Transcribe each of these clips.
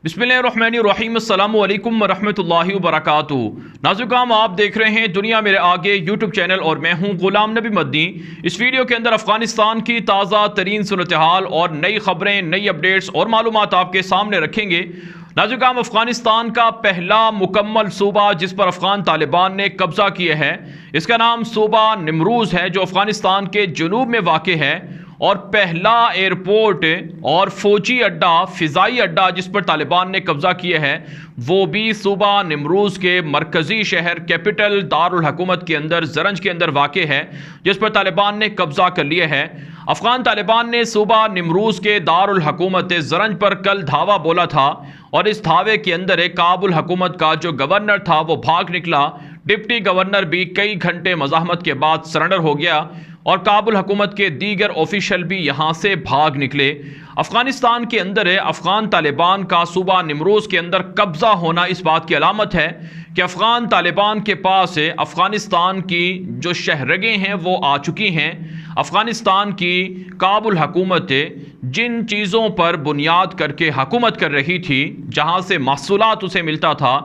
बिस्मिल्लाहिर्रहमानिर्रहीम अस्सलामु अलैकुम वरहमतुल्लाहि वबरकातुहू। नाज़रीन, आप देख रहे हैं दुनिया मेरे आगे यूट्यूब चैनल और मैं हूं गुलाम नबी मदनी। इस वीडियो के अंदर अफ़गानिस्तान की ताज़ा तरीन सूरत हाल और नई खबरें, नई अपडेट्स और मालूमात आपके सामने रखेंगे। नाज़रीन, अफ़गानिस्तान का पहला मुकम्मल सूबा जिस पर अफ़गान तालिबान ने कब्ज़ा किया है, इसका नाम सूबा निमरूज़ है, जो अफ़गानिस्तान के जुनूब में वाक़ है। और पहला एयरपोर्ट और फौजी अड्डा, फ़िज़ाई अड्डा जिस पर तालिबान ने कब्ज़ा किया है, वो भी सूबा निमरूज़ के मरकज़ी शहर कैपिटल दारुल हुकूमत के अंदर ज़रंज के अंदर वाक़ है, जिस पर तालिबान ने कब्ज़ा कर लिया है। अफ़गान तालिबान ने सूबा निमरूज़ के दारुल हुकूमत ज़रंज पर कल धावा बोला था और इस धावे के अंदर काबुल हुकूमत का जो गवर्नर था वो भाग निकला। डिप्टी गवर्नर भी कई घंटे मज़ाहमत के बाद सरेंडर हो गया और काबुल हुकूमत के दीगर ऑफिशियल भी यहाँ से भाग निकले। अफ़गानिस्तान के अंदर अफ़गान तालिबान का सूबा निमरूज़ के अंदर कब्ज़ा होना इस बात की अलामत है कि अफ़गान तालिबान के पास अफ़गानिस्तान की जो शहरगें हैं वो आ चुकी हैं। अफ़गानिस्तान की काबुल हुकूमत जिन चीज़ों पर बुनियाद करके हुकूमत कर रही थी, जहाँ से महसूलात उसे मिलता था,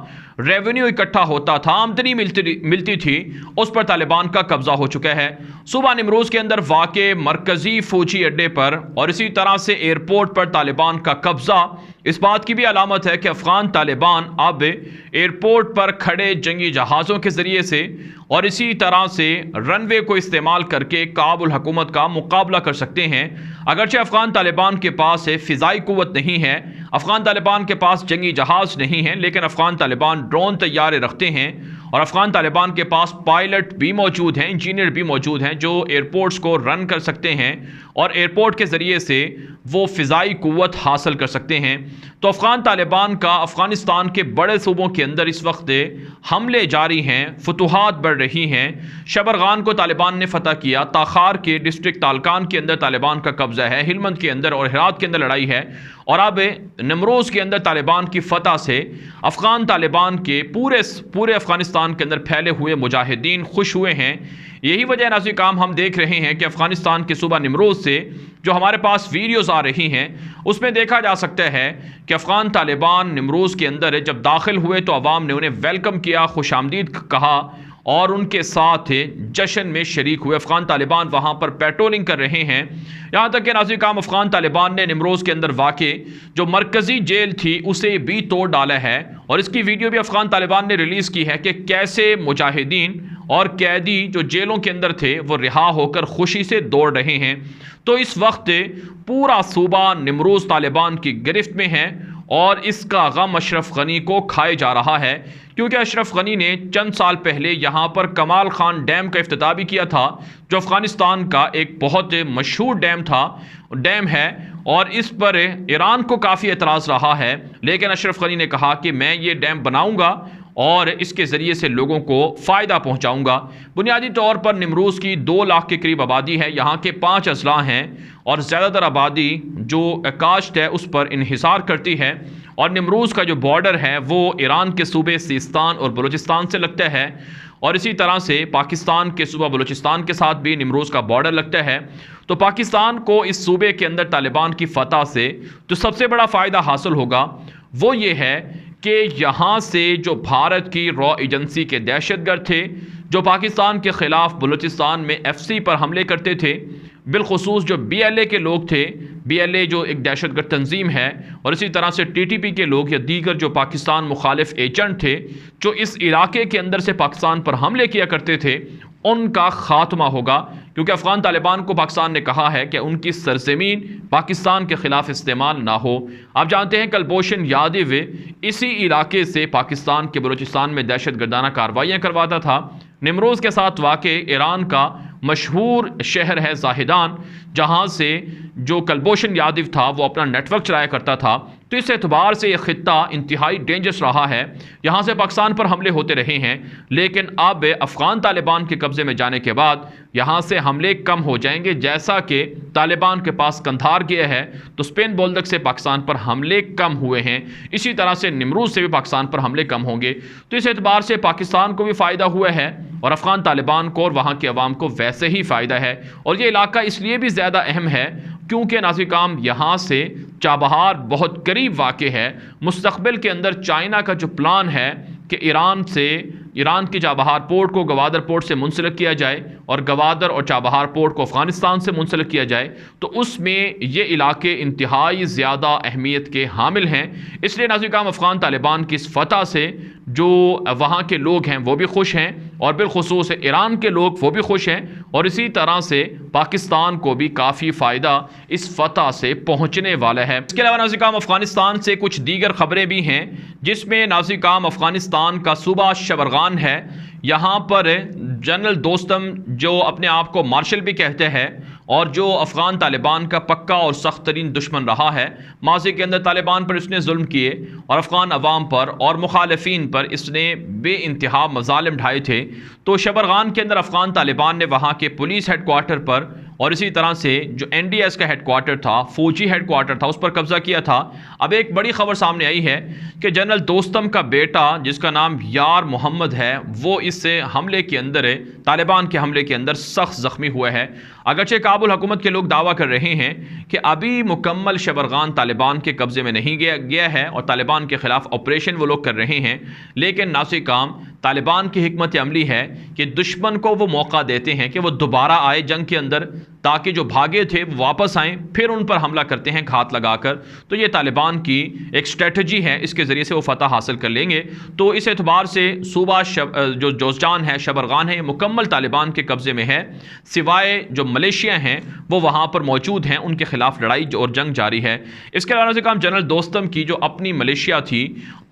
रेवेन्यू इकट्ठा होता था, आमदनी मिलती थी, उस पर तालिबान का कब्ज़ा हो चुका है। सूबा निमरूज़ के अंदर वाक़े मरकज़ी फ़ौजी अड्डे पर और इसी तरह से एयरपोर्ट पर तालिबान का कब्ज़ा इस बात की भी अलामत है कि अफ़गान तालिबान अब एयरपोर्ट पर खड़े जंगी जहाज़ों के ज़रिए से और इसी तरह से रनवे को इस्तेमाल करके काबुल हुकूमत का मुकाबला कर सकते हैं। अगरचे अफ़गान तालिबान के पास फ़िज़ाई क़ुव्वत नहीं है, अफ़गान तालिबान के पास जंगी जहाज़ नहीं है, लेकिन अफ़गान तालिबान ड्रोन तैयारे रखते हैं और अफ़गान तालिबान के पास पायलट भी मौजूद हैं, इंजीनियर भी मौजूद हैं जो एयरपोर्ट्स को रन कर सकते हैं और एयरपोर्ट के ज़रिए से वो फ़िज़ाई क़ुव्वत हासिल कर सकते हैं। तो अफ़गान तालिबान का अफ़गानिस्तान के बड़े सूबों के अंदर इस वक्त हमले जारी हैं, फतूहात बढ़ रही हैं। शबरगान को तालिबान ने फ़तह किया, ताखार के डिस्ट्रिक्ट तालकान के अंदर तालिबान का कब्ज़ा है, हिलमंद के अंदर और हेरात के अंदर लड़ाई है और अब निमरोज़ के अंदर तालिबान की फ़तह से अफ़गान तालिबान के पूरे अफ़गानिस्तान के अंदर फैले हुए मुजाहिदीन खुश हुए हैं। यही वजह नाज़रीन काम हम देख रहे हैं कि अफ़गानिस्तान के सूबा निमरोज़ से जो हमारे पास वीडियोज़ आ रही हैं उसमें देखा जा सकता है कि अफ़गान तालिबान निमरोज़ के अंदर जब दाखिल हुए तो अवाम ने उन्हें वेलकम किया, खुशामदीद कहा और उनके साथ जश्न में शरीक हुए। अफ़गान तालिबान वहाँ पर पेट्रोलिंग कर रहे हैं। यहाँ तक कि नाज़रीन काम अफ़गान तालिबान ने निमरोज़ के अंदर वाक़े जो मरकज़ी जेल थी उसे भी तोड़ डाला है और इसकी वीडियो भी अफ़गान तालिबान ने रिलीज़ की है कि कैसे मुजाहिदीन और कैदी जो जेलों के अंदर थे वो रिहा होकर खुशी से दौड़ रहे हैं। तो इस वक्त पूरा सूबा निमरोज़ तालिबान की गिरफ्त में है और इसका गम अशरफ गनी को खाए जा रहा है, क्योंकि अशरफ गनी ने चंद साल पहले यहाँ पर कमाल खान डैम का इफ्तिताह भी किया था, जो अफ़गानिस्तान का एक बहुत मशहूर डैम है और इस पर ईरान को काफ़ी एतराज़ रहा है। लेकिन अशरफ गनी ने कहा कि मैं ये डैम बनाऊँगा और इसके ज़रिए से लोगों को फ़ायदा पहुँचाऊँगा। बुनियादी तौर पर निमरोज़ की 2 लाख के करीब आबादी है, यहाँ के 5 अजला हैं और ज़्यादातर आबादी जो काश्त है उस पर इन्हिसार करती है और निमरोज़ का जो बॉर्डर है वो ईरान के सूबे सिस्तान और बलूचिस्तान से लगता है और इसी तरह से पाकिस्तान के सूबा बलूचिस्तान के साथ भी निमरोज़ का बॉर्डर लगता है। तो पाकिस्तान को इस सूबे के अंदर तालिबान की फ़तह से जो सबसे बड़ा फ़ायदा हासिल होगा वो ये है कि यहाँ से जो भारत की रॉ एजेंसी के दहशतगर्द थे जो पाकिस्तान के ख़िलाफ़ बलूचिस्तान में FC पर हमले करते थे, बिलखुसूस जो BLA के लोग थे, BLA जो एक दहशतगर्द तंजीम है, और इसी तरह से TTP के लोग या दीगर जो पाकिस्तान मुखालिफ एजेंट थे जो इस इलाके के अंदर से पाकिस्तान पर हमले किया करते थे, उनका खात्मा होगा। क्योंकि अफ़गान तालिबान को पाकिस्तान ने कहा है कि उनकी सरज़मीन पाकिस्तान के ख़िलाफ़ इस्तेमाल ना हो। आप जानते हैं कुलभूषण यादव इसी इलाके से पाकिस्तान के बलूचिस्तान में दहशत गर्दाना कार्रवाइयाँ करवाता था। निमरोज़ के साथ वाक़े ईरान का मशहूर शहर है ज़ाहिदान, जहाँ से जो कुलभूषण यादव था वो अपना नेटवर्क चलाया करता था। तो इस एतबार से यह ख़ित्ता इंतहाई डेंजरस रहा है, यहाँ से पाकिस्तान पर हमले होते रहे हैं। लेकिन अब अफ़गान तालिबान के कब्ज़े में जाने के बाद यहाँ से हमले कम हो जाएंगे। जैसा कि तालिबान के पास कंधार गया है तो स्पेन बोल्दक से पाकिस्तान पर हमले कम हुए हैं, इसी तरह से निमरूज़ से भी पाकिस्तान पर हमले कम होंगे। तो इस एतबार से पाकिस्तान को भी फ़ायदा हुआ है और अफ़गान तालिबान को और वहाँ के अवाम को वैसे ही फ़ायदा है। और ये इलाका इसलिए भी ज़्यादा अहम है क्योंकि नाज़िर काम यहाँ से चाबहार बहुत करीब वाक़ है। मुस्तक़बिल के अंदर चाइना का जो प्लान है कि ईरान के चाबहार पोर्ट को गवादर पोर्ट से मुंसलिक किया जाए और गवादर और चाबहार पोर्ट को अफ़गानिस्तान से मुंसलिक किया जाए, तो उसमें ये इलाके इंतहाई ज़्यादा अहमियत के हामिल हैं। इसलिए नाज़िर काम अफ़गान तालिबान की इस फ़तह से जो वहाँ के लोग हैं वो भी खुश हैं और बिलखुसूस ईरान के लोग वो भी खुश हैं, और इसी तरह से पाकिस्तान को भी काफ़ी फ़ायदा इस फ़तह से पहुँचने वाला है। इसके अलावा नाज़िर काम अफ़गानिस्तान से कुछ दीगर ख़बरें भी हैं, जिसमें नाज़िर काम अफ़गानिस्तान का सूबा शबरगान है। यहाँ पर जनरल दोस्तम जो अपने आप को मार्शल भी कहते हैं और जो अफ़गान तालिबान का पक्का और सख्त तरीन दुश्मन रहा है, माज़ी के अंदर तालिबान पर इसने जुल्म किए और अफ़गान अवाम पर और मुखालिफिन पर इसने बेइंतहा मज़ालिम ढाए थे। तो शबरगान के अंदर अफ़गान तालिबान ने वहाँ के पुलिस हेडक्वार्टर पर और इसी तरह से जो NDS का हेडक्वार्टर था, फौजी हेडक्वार्टर था, उस पर कब्ज़ा किया था। अब एक बड़ी खबर सामने आई है कि जनरल दोस्तम का बेटा जिसका नाम यार मोहम्मद है, वो इस हमले के अंदर तालिबान के हमले के अंदर सख्त ज़ख्मी हुआ है। अगरचे काबुल हुकूमत के लोग दावा कर रहे हैं कि अभी मुकम्मल शबरगान तालिबान के कब्ज़े में नहीं गया है और तालिबान के ख़िलाफ़ ऑपरेशन वो लोग कर रहे हैं, लेकिन नाज़िर काम तालिबान की हिकमत अमली है कि दुश्मन को वो मौका देते हैं कि वो दोबारा आए जंग के अंदर, ताकि जो भागे थे वो वापस आएँ, फिर उन पर हमला करते हैं घात लगाकर। तो ये तालिबान की एक स्ट्रेटजी है, इसके ज़रिए से वो फतह हासिल कर लेंगे। तो इस एतबार से सूबा जो जोज़जान है, शबरगान है, ये मुकम्मल तालिबान के कब्ज़े में है, सिवाय जो मलेशिया हैं वो वहाँ पर मौजूद हैं, उनके ख़िलाफ़ लड़ाई और जंग जारी है। इसके अलावा से काम जनरल दोस्तम की जो अपनी मलेशिया थी,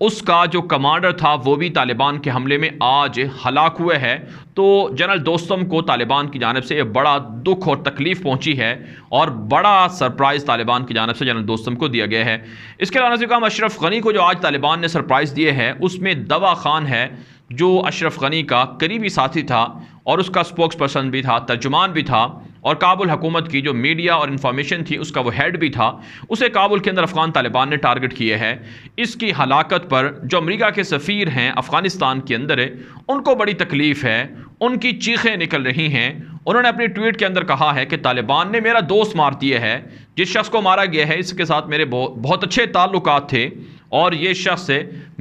उसका जो कमांडर था वो भी तालिबान के हमले में आज हलाक हुए है। तो जनरल दोस्तम को तालिबान की जानिब से बड़ा दुख और तकलीफ़ पहुंची है और बड़ा सरप्राइज़ तालिबान की जानिब से जनरल दोस्तम को दिया गया है। इसके अलावा से काम अशरफ गनी को जो आज तालिबान ने सरप्राइज़ दिए है, उसमें दवा खान है जो अशरफ गनी का करीबी साथी था और उसका स्पोक्स पर्सन भी था, तर्जुमान भी था, और काबुल हुकूमत की जो मीडिया और इंफॉर्मेशन थी उसका वो हेड भी था। उसे काबुल के अंदर अफ़गान तालिबान ने टारगेट किए है। इसकी हलाकत पर जो अमेरिका के सफ़ीर हैं अफ़गानिस्तान के अंदर उनको बड़ी तकलीफ़ है, उनकी चीखें निकल रही हैं। उन्होंने अपने ट्वीट के अंदर कहा है कि तालिबान ने मेरा दोस्त मार दिया है, जिस शख्स को मारा गया है इसके साथ मेरे बहुत अच्छे ताल्लुकात थे और ये शख्स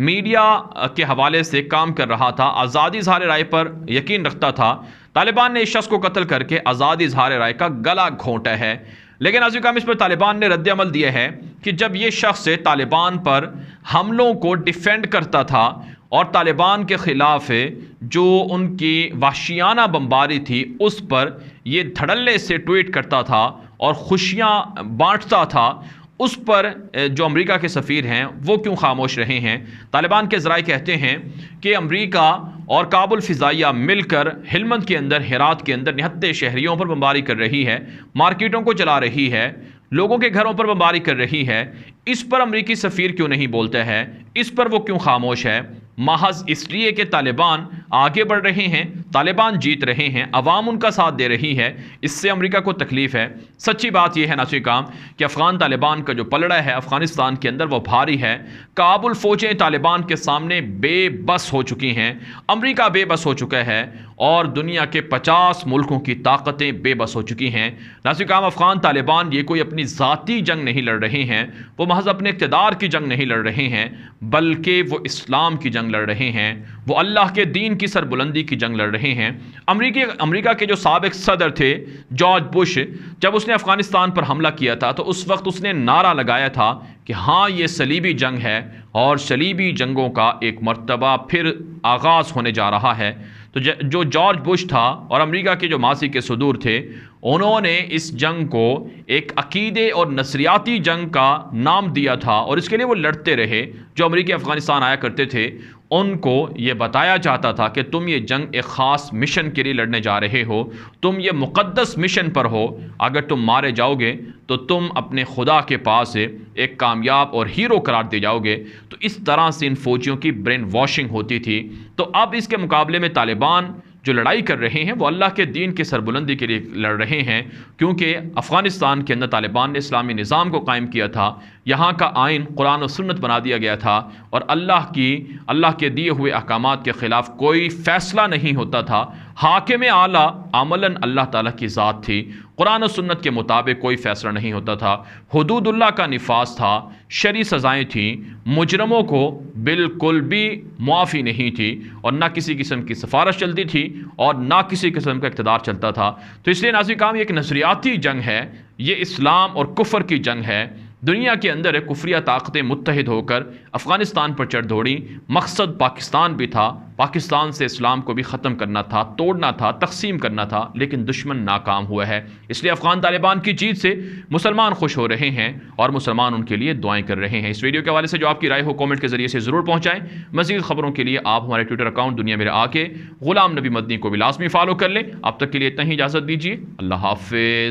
मीडिया के हवाले से काम कर रहा था, आज़ादी इज़हार राय पर यकीन रखता था। तालिबान ने इस शख्स को कत्ल करके आज़ादी इज़हार राय का गला घोंटा है। लेकिन नाज़िर काम इस पर तालिबान ने रद्द अमल दिया है कि जब ये शख्स तालिबान पर हमलों को डिफेंड करता था और तालिबान के ख़िलाफ़ जो उनकी वहशियाना बमबारी थी उस पर ये धड़ल्ले से ट्वीट करता था और खुशियाँ बांटता था, उस पर जो अमेरिका के सफ़ीर हैं वो क्यों खामोश रहे हैं। तालिबान के ज़राए कहते हैं कि अमेरिका और काबुल फ़िज़ाइया मिलकर हिलमंद के अंदर, हेरात के अंदर निहत्ते शहरियों पर बमबारी कर रही है, मार्केटों को जला रही है, लोगों के घरों पर बमबारी कर रही है। इस पर अमेरिकी सफ़ीर क्यों नहीं बोलता है, इस पर वो क्यों खामोश है? महज इसलिए कि तालिबान आगे बढ़ रहे हैं, तालिबान जीत रहे हैं, अवाम उनका साथ दे रही है, इससे अमेरिका को तकलीफ़ है। सच्ची बात यह है नाज़िर काम कि अफ़गान तालिबान का जो पलड़ा है अफ़गानिस्तान के अंदर वो भारी है। काबुल फ़ौजें तालिबान के सामने बेबस हो चुकी हैं, अमेरिका बेबस हो चुका है और दुनिया के 50 मुल्कों की ताकतें बेबस हो चुकी हैं। नाज़िर काम अफ़गान तालिबान ये कोई अपनी ज़ाती जंग नहीं लड़ रहे हैं, वो महज अपने इक़्तिदार की जंग नहीं लड़ रहे हैं, बल्कि वो इस्लाम की जंग लड़ रहे हैं, वो अल्लाह के दीन की सरबुलंदी की जंग लड़ रहे हैं। अमेरिका के जो साबिक़ सदर थे जॉर्ज बुश, जब उसने अफ़गानिस्तान पर हमला किया था तो उस वक्त उसने नारा लगाया था कि हाँ ये सलीबी जंग है और सलीबी जंगों का एक मर्तबा फिर आगाज़ होने जा रहा है। तो जो जॉर्ज बुश था और अमेरिका के जो मासी के सदूर थे, उन्होंने इस जंग को एक अकीदे और नसरियाती जंग का नाम दिया था और इसके लिए वो लड़ते रहे। जो अमेरिकी अफ़गानिस्तान आया करते थे उनको ये बताया जाता था कि तुम ये जंग एक ख़ास मिशन के लिए लड़ने जा रहे हो, तुम ये मुक़द्दस मिशन पर हो, अगर तुम मारे जाओगे तो तुम अपने खुदा के पास एक कामयाब और हीरो करार दिए जाओगे। तो इस तरह से इन फ़ौजियों की ब्रेन वॉशिंग होती थी। तो अब इसके मुकाबले में तालिबान जो लड़ाई कर रहे हैं वो अल्लाह के दीन की सरबुलंदी के लिए लड़ रहे हैं, क्योंकि अफ़गानिस्तान के अंदर तालिबान ने इस्लामी निज़ाम को कायम किया था, यहाँ का आइन कुरान और सुन्नत बना दिया गया था और अल्लाह के दिए हुए अहकामात के ख़िलाफ़ कोई फ़ैसला नहीं होता था। हाकिम आला अमलन अल्लाह ताला की ज़ात थी। कुरान और सुन्नत के मुताबिक कोई फ़ैसला नहीं होता था। हुदूदुल्लाह का निफाज था, शरी सज़ाएँ थीं, मुजरमों को बिल्कुल भी मुआफ़ी नहीं थी और ना किसी किस्म की सिफारिश चलती थी और ना किसी किस्म का इक़्तिदार चलता था। तो इसलिए नाज़रीन काम, ये एक नज़रियाती जंग है, ये इस्लाम और कुफ्र की जंग है। दुनिया के अंदर कुफ्रिया ताकतें मुत्तहिद होकर अफ़गानिस्तान पर चढ़ दौड़ी। मकसद पाकिस्तान भी था, पाकिस्तान से इस्लाम को भी ख़त्म करना था, तोड़ना था, तकसीम करना था, लेकिन दुश्मन नाकाम हुआ है। इसलिए अफ़गान तालिबान की जीत से मुसलमान खुश हो रहे हैं और मुसलमान उनके लिए दुआएं कर रहे हैं। इस वीडियो के हवाले से जो आपकी राय हो कमेंट के ज़रिए से ज़रूर पहुँचाएँ। मज़ीद ख़बरों के लिए आप हमारे ट्विटर अकाउंट दुनिया मेरे आके ग़ुलाम नबी मदनी को भी लाजमी फॉलो कर लें। अब तक के लिए इतना ही इजाज़त दीजिए। अल्लाह हाफ़िज़।